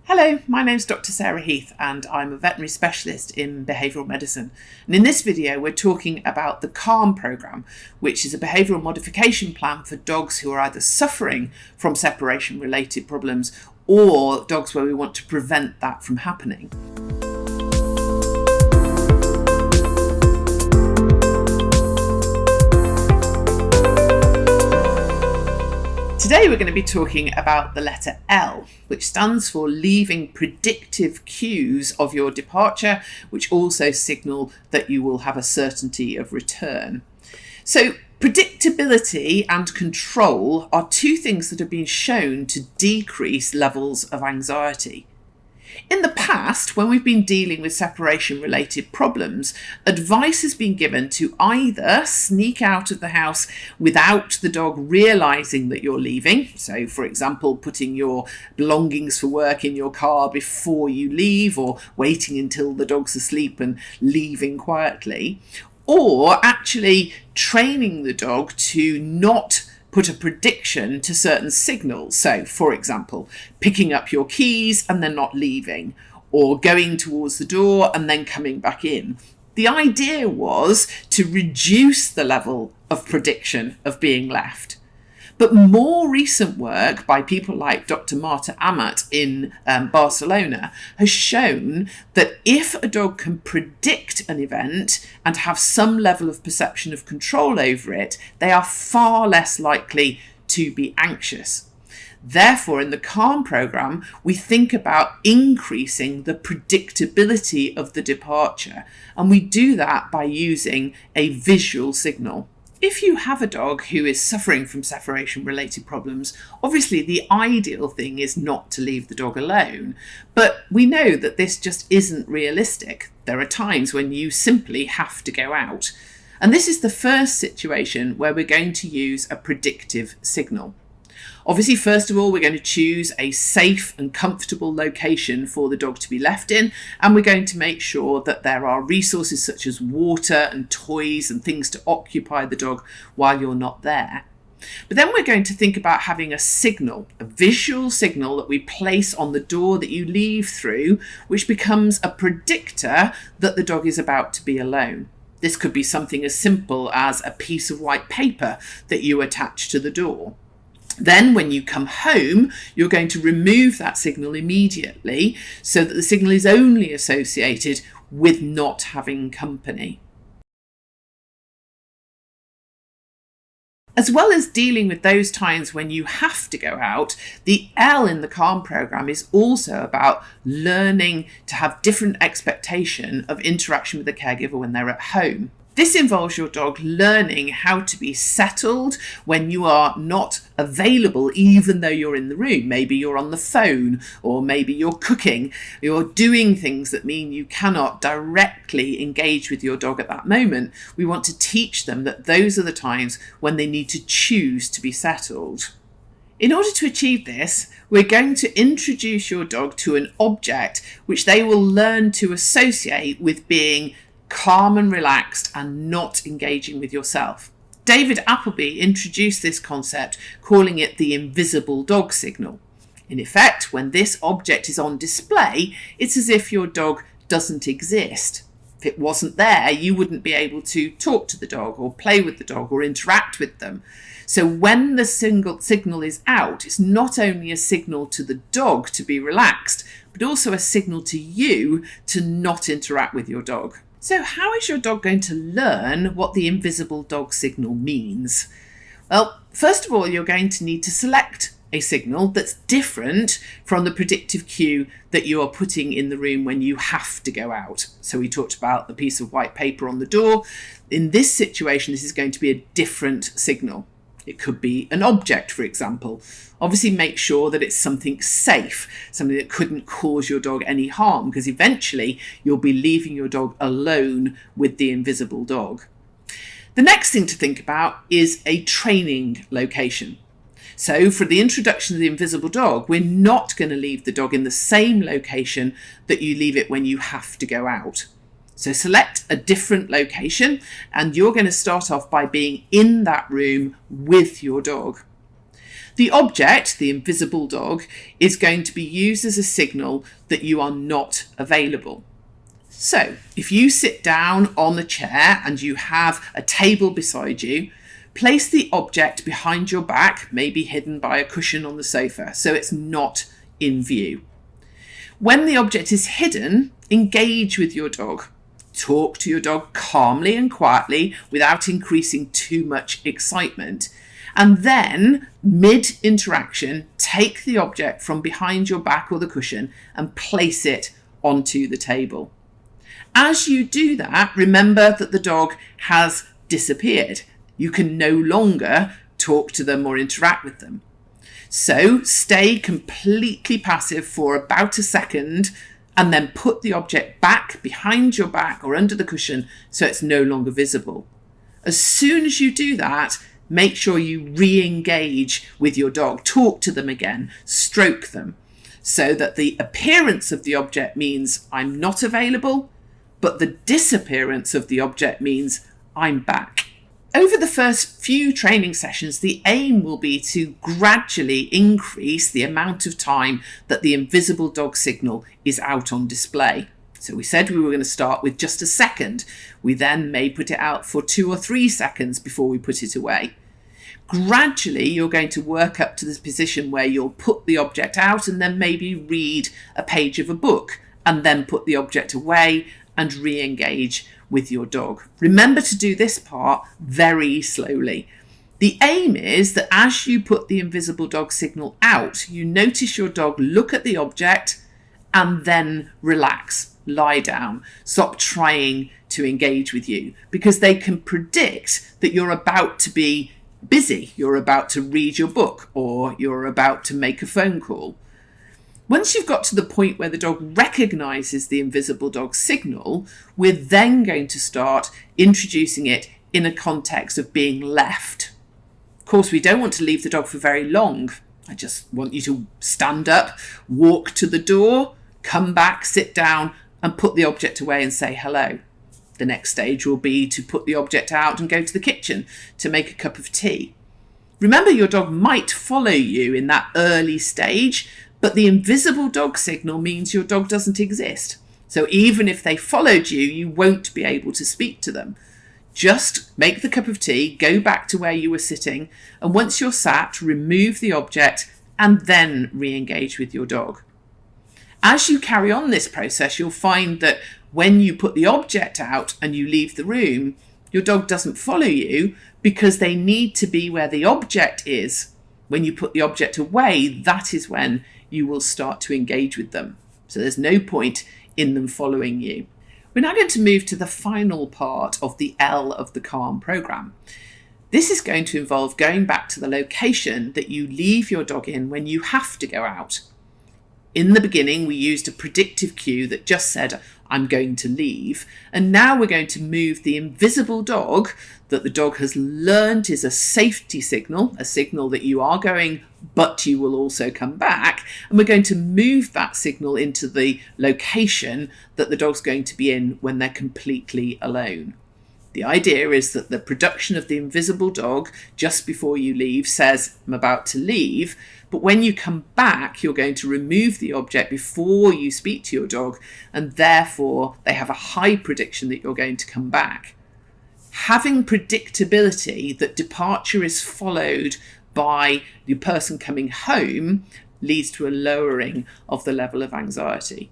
Hello, my name's Dr. Sarah Heath and I'm a veterinary specialist in behavioural medicine. And in this video we're talking about the CALM programme, which is a behavioural modification plan for dogs who are either suffering from separation related problems or dogs where we want to prevent that from happening. Today we're going to be talking about the letter L, which stands for leaving predictive cues of your departure, which also signal that you will have a certainty of return. So predictability and control are two things that have been shown to decrease levels of anxiety. In the past, when we've been dealing with separation-related problems, advice has been given to either sneak out of the house without the dog realising that you're leaving. So, for example, putting your belongings for work in your car before you leave, or waiting until the dog's asleep and leaving quietly, or actually training the dog to not put a prediction to certain signals. So, for example, picking up your keys and then not leaving, or going towards the door and then coming back in. The idea was to reduce the level of prediction of being left. But more recent work by people like Dr. Marta Amat in Barcelona has shown that if a dog can predict an event and have some level of perception of control over it, they are far less likely to be anxious. Therefore, in the CALM programme, we think about increasing the predictability of the departure, and we do that by using a visual signal. If you have a dog who is suffering from separation-related problems, obviously the ideal thing is not to leave the dog alone. But we know that this just isn't realistic. There are times when you simply have to go out. And this is the first situation where we're going to use a predictive signal. Obviously, first of all, we're going to choose a safe and comfortable location for the dog to be left in, and we're going to make sure that there are resources such as water and toys and things to occupy the dog while you're not there. But then we're going to think about having a signal, a visual signal that we place on the door that you leave through, which becomes a predictor that the dog is about to be alone. This could be something as simple as a piece of white paper that you attach to the door. Then when you come home, you're going to remove that signal immediately so that the signal is only associated with not having company. As well as dealing with those times when you have to go out, the L in the CALM programme is also about learning to have different expectation of interaction with the caregiver when they're at home. This involves your dog learning how to be settled when you are not available, even though you're in the room. Maybe you're on the phone, or maybe you're cooking. You're doing things that mean you cannot directly engage with your dog at that moment. We want to teach them that those are the times when they need to choose to be settled. In order to achieve this, we're going to introduce your dog to an object which they will learn to associate with being calm and relaxed and not engaging with yourself. David Appleby introduced this concept, calling it the invisible dog signal. In effect, when this object is on display, it's as if your dog doesn't exist. If it wasn't there, you wouldn't be able to talk to the dog or play with the dog or interact with them. So when the signal is out, it's not only a signal to the dog to be relaxed, but also a signal to you to not interact with your dog. So how is your dog going to learn what the invisible dog signal means? Well, first of all, you're going to need to select a signal that's different from the predictive cue that you are putting in the room when you have to go out. So we talked about the piece of white paper on the door. In this situation, this is going to be a different signal. It could be an object, for example. Obviously, make sure that it's something safe, something that couldn't cause your dog any harm, because eventually you'll be leaving your dog alone with the invisible dog. The next thing to think about is a training location. So for the introduction of the invisible dog, we're not going to leave the dog in the same location that you leave it when you have to go out. So select a different location, and you're going to start off by being in that room with your dog. The object, the invisible dog, is going to be used as a signal that you are not available. So if you sit down on a chair and you have a table beside you, place the object behind your back, maybe hidden by a cushion on the sofa, so it's not in view. When the object is hidden, engage with your dog. Talk to your dog calmly and quietly without increasing too much excitement. And then, mid-interaction, take the object from behind your back or the cushion and place it onto the table. As you do that, remember that the dog has disappeared. You can no longer talk to them or interact with them. So stay completely passive for about a second and then put the object back behind your back or under the cushion so it's no longer visible. As soon as you do that, make sure you re-engage with your dog. Talk to them again, stroke them, so that the appearance of the object means I'm not available, but the disappearance of the object means I'm back. Over the first few training sessions, the aim will be to gradually increase the amount of time that the invisible dog signal is out on display. So we said we were going to start with just a second. We then may put it out for 2 or 3 seconds before we put it away. Gradually, you're going to work up to this position where you'll put the object out and then maybe read a page of a book and then put the object away and re-engage with your dog. Remember to do this part very slowly. The aim is that as you put the invisible dog signal out, you notice your dog look at the object and then relax, lie down, stop trying to engage with you, because they can predict that you're about to be busy, you're about to read your book, or you're about to make a phone call. Once you've got to the point where the dog recognises the invisible dog signal, we're then going to start introducing it in a context of being left. Of course, we don't want to leave the dog for very long. I just want you to stand up, walk to the door, come back, sit down, and put the object away and say hello. The next stage will be to put the object out and go to the kitchen to make a cup of tea. Remember, your dog might follow you in that early stage, but the invisible dog signal means your dog doesn't exist. So even if they followed you, you won't be able to speak to them. Just make the cup of tea, go back to where you were sitting, and once you're sat, remove the object and then re-engage with your dog. As you carry on this process, you'll find that when you put the object out and you leave the room, your dog doesn't follow you because they need to be where the object is. When you put the object away, that is when you will start to engage with them. So there's no point in them following you. We're now going to move to the final part of the L of the CALM program. This is going to involve going back to the location that you leave your dog in when you have to go out. In the beginning, we used a predictive cue that just said, I'm going to leave. And now we're going to move the invisible dog that the dog has learned is a safety signal, a signal that you are going, but you will also come back. And we're going to move that signal into the location that the dog's going to be in when they're completely alone. The idea is that the production of the invisible dog just before you leave says, I'm about to leave. But when you come back, you're going to remove the object before you speak to your dog, and therefore they have a high prediction that you're going to come back. Having predictability that departure is followed by the person coming home leads to a lowering of the level of anxiety.